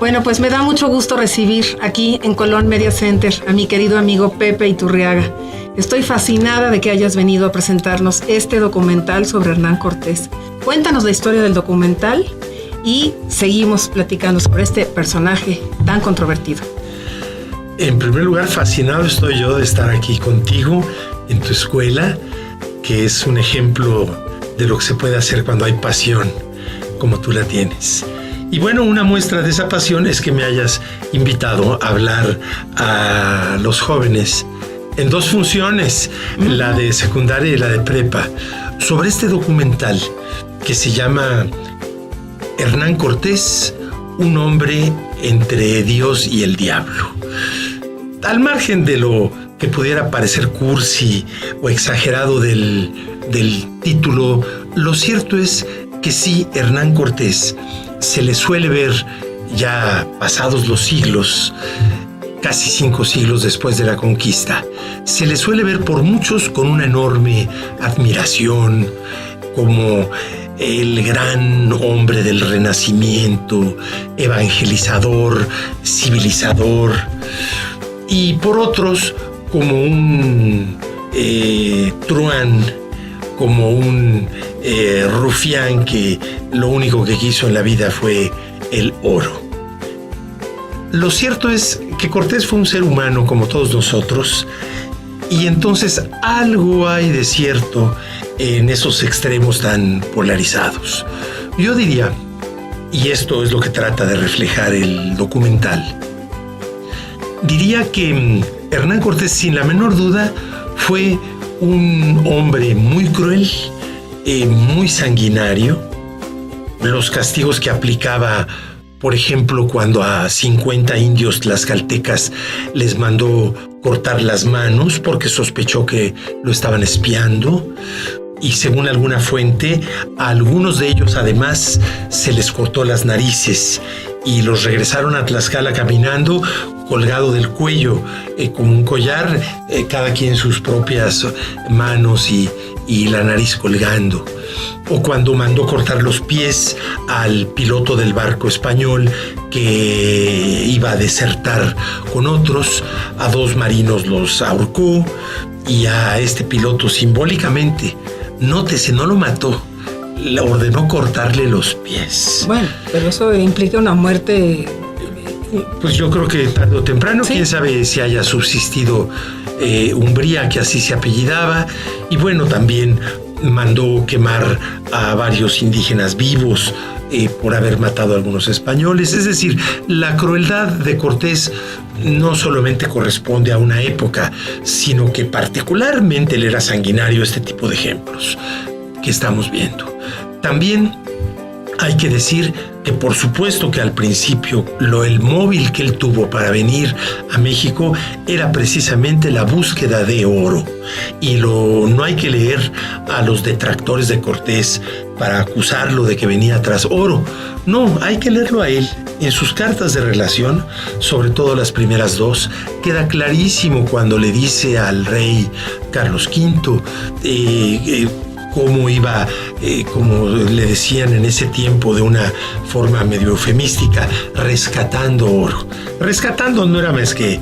Bueno, pues me da mucho gusto recibir aquí en Colón Media Center a mi querido amigo Pepe Iturriaga. Estoy fascinada de que hayas venido a presentarnos este documental sobre Hernán Cortés. Cuéntanos la historia del documental y seguimos platicando sobre este personaje tan controvertido. En primer lugar, fascinado estoy yo de estar aquí contigo en tu escuela, que es un ejemplo de lo que se puede hacer cuando hay pasión, como tú la tienes. Y bueno, una muestra de esa pasión es que me hayas invitado a hablar a los jóvenes en dos funciones, la de secundaria y la de prepa, sobre este documental que se llama Hernán Cortés, un hombre entre Dios y el diablo. Al margen de lo que pudiera parecer cursi o exagerado del título, lo cierto es que sí, Hernán Cortés se le suele ver, ya pasados los siglos, casi 5 siglos después de la conquista, se le suele ver por muchos con una enorme admiración, como el gran hombre del Renacimiento, evangelizador, civilizador, y por otros como un truán, como un rufián que lo único que quiso en la vida fue el oro. Lo cierto es que Cortés fue un ser humano como todos nosotros, y entonces algo hay de cierto en esos extremos tan polarizados. Yo diría, y esto es lo que trata de reflejar el documental, diría que Hernán Cortés, sin la menor duda, fue un hombre muy cruel, muy sanguinario. Los castigos que aplicaba, por ejemplo, cuando a 50 indios tlaxcaltecas les mandó cortar las manos porque sospechó que lo estaban espiando. Y según alguna fuente, a algunos de ellos además se les cortó las narices y los regresaron a Tlaxcala caminando, colgado del cuello, con un collar, cada quien sus propias manos y la nariz colgando. O cuando mandó cortar los pies al piloto del barco español que iba a desertar con otros, a 2 marinos los ahorcó, y a este piloto simbólicamente, nótese, no lo mató, le ordenó cortarle los pies. Bueno, pero eso implica una muerte. Pues yo creo que tarde o temprano, ¿sí? Quién sabe si haya subsistido Umbría, que así se apellidaba, y bueno, también mandó quemar a varios indígenas vivos por haber matado a algunos españoles. Es decir, la crueldad de Cortés no solamente corresponde a una época, sino que particularmente él era sanguinario. Este tipo de ejemplos que estamos viendo. También hay que decir que por supuesto que al principio el móvil que él tuvo para venir a México era precisamente la búsqueda de oro. Y no hay que leer a los detractores de Cortés para acusarlo de que venía tras oro. No, hay que leerlo a él. En sus cartas de relación, sobre todo las primeras 2, queda clarísimo cuando le dice al rey Carlos V cómo iba, como le decían en ese tiempo de una forma medio eufemística, rescatando oro. Rescatando no era más que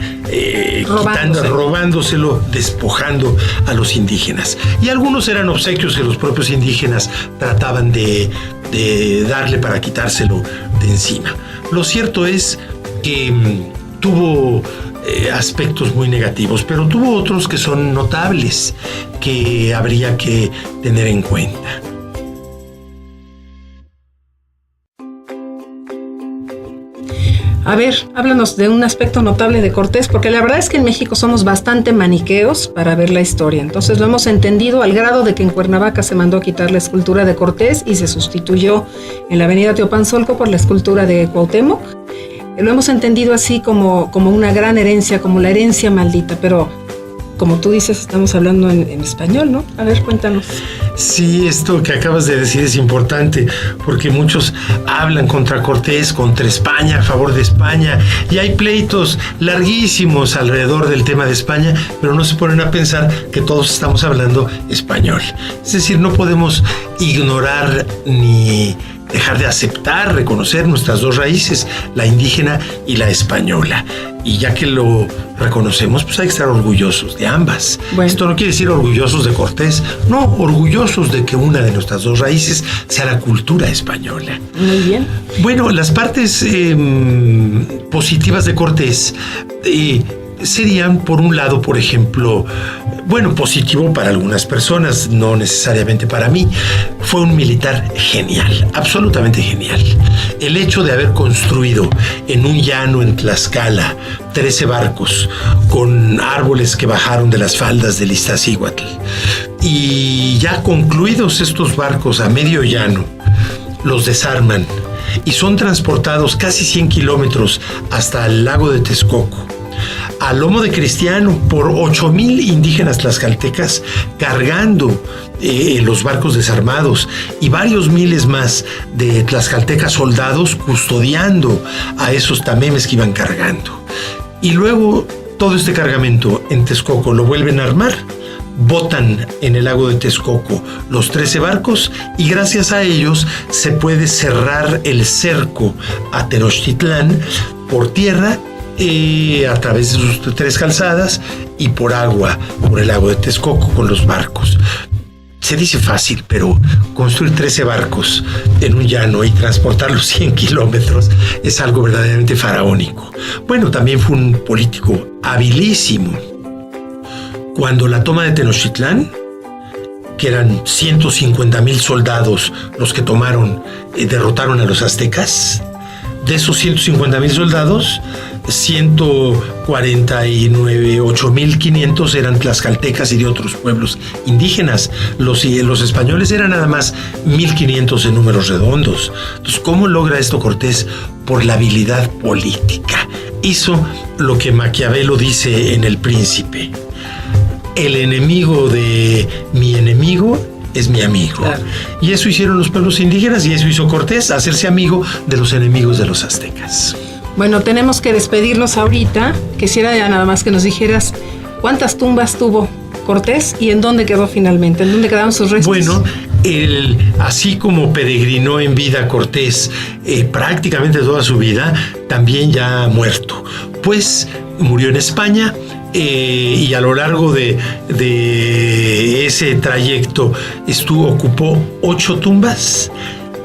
robándoselo, despojando a los indígenas. Y algunos eran obsequios que los propios indígenas trataban de darle para quitárselo de encima. Lo cierto es que tuvo aspectos muy negativos, pero tuvo otros que son notables, que habría que tener en cuenta. A ver, háblanos de un aspecto notable de Cortés, porque la verdad es que en México somos bastante maniqueos para ver la historia. Entonces lo hemos entendido al grado de que en Cuernavaca se mandó a quitar la escultura de Cortés y se sustituyó en la avenida Teopanzolco por la escultura de Cuauhtémoc. Lo hemos entendido así como una gran herencia, como la herencia maldita, pero como tú dices, estamos hablando en español, ¿no? A ver, cuéntanos. Sí, esto que acabas de decir es importante, porque muchos hablan contra Cortés, contra España, a favor de España, y hay pleitos larguísimos alrededor del tema de España, pero no se ponen a pensar que todos estamos hablando español. Es decir, no podemos ignorar ni dejar de aceptar, reconocer nuestras dos raíces, la indígena y la española. Y ya que lo reconocemos, pues hay que estar orgullosos de ambas. Bueno. Esto no quiere decir orgullosos de Cortés, no, orgullosos de que una de nuestras dos raíces sea la cultura española. Muy bien. Bueno, las partes positivas de Cortés serían, por un lado, por ejemplo, bueno, positivo para algunas personas, no necesariamente para mí. Fue un militar genial, absolutamente genial. El hecho de haber construido en un llano en Tlaxcala 13 barcos con árboles que bajaron de las faldas del Iztaccíhuatl, y ya concluidos estos barcos a medio llano, los desarman y son transportados casi 100 kilómetros hasta el lago de Texcoco, a lomo de cristiano, por 8,000 indígenas tlaxcaltecas cargando los barcos desarmados, y varios miles más de tlaxcaltecas soldados custodiando a esos tamemes que iban cargando. Y luego todo este cargamento en Texcoco lo vuelven a armar, botan en el lago de Texcoco los 13 barcos, y gracias a ellos se puede cerrar el cerco a Tenochtitlán por tierra, a través de sus 3 calzadas, y por agua, por el lago de Texcoco con los barcos. Se dice fácil, pero construir 13 barcos en un llano y transportarlos 100 kilómetros es algo verdaderamente faraónico. Bueno, también fue un político habilísimo. Cuando la toma de Tenochtitlán, que eran 150,000 soldados los que derrotaron a los aztecas, de esos 150,000 soldados, 148,500 eran tlaxcaltecas y de otros pueblos indígenas. Los españoles eran nada más 1,500 en números redondos. Entonces, ¿cómo logra esto Cortés? Por la habilidad política. Hizo lo que Maquiavelo dice en El Príncipe: el enemigo de mi enemigo es mi amigo. Claro. Y eso hicieron los pueblos indígenas, y eso hizo Cortés, hacerse amigo de los enemigos de los aztecas. Bueno, tenemos que despedirnos ahorita. Quisiera ya nada más que nos dijeras cuántas tumbas tuvo Cortés y en dónde quedó finalmente, en dónde quedaron sus restos. Bueno, así como peregrinó en vida Cortés prácticamente toda su vida, también ya muerto, pues murió en España. Y a lo largo de ese trayecto ocupó 8 tumbas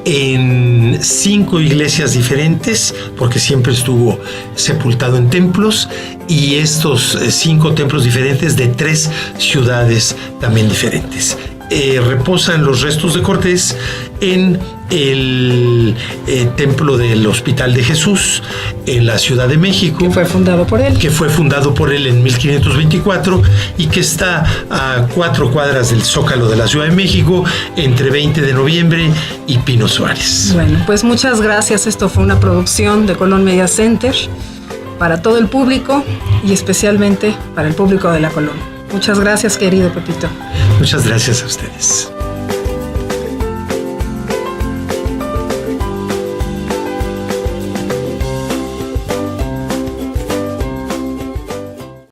en 5 iglesias diferentes, porque siempre estuvo sepultado en templos, y estos 5 templos diferentes de 3 ciudades también diferentes. Reposan los restos de Cortés en el templo del Hospital de Jesús en la Ciudad de México, que fue fundado por él en 1524, y que está a 4 cuadras del Zócalo de la Ciudad de México, entre 20 de noviembre y Pino Suárez. Bueno, pues muchas gracias. Esto fue una producción de Colón Media Center para todo el público, y especialmente para el público de la Colón. Muchas gracias, querido Pepito. Muchas gracias a ustedes.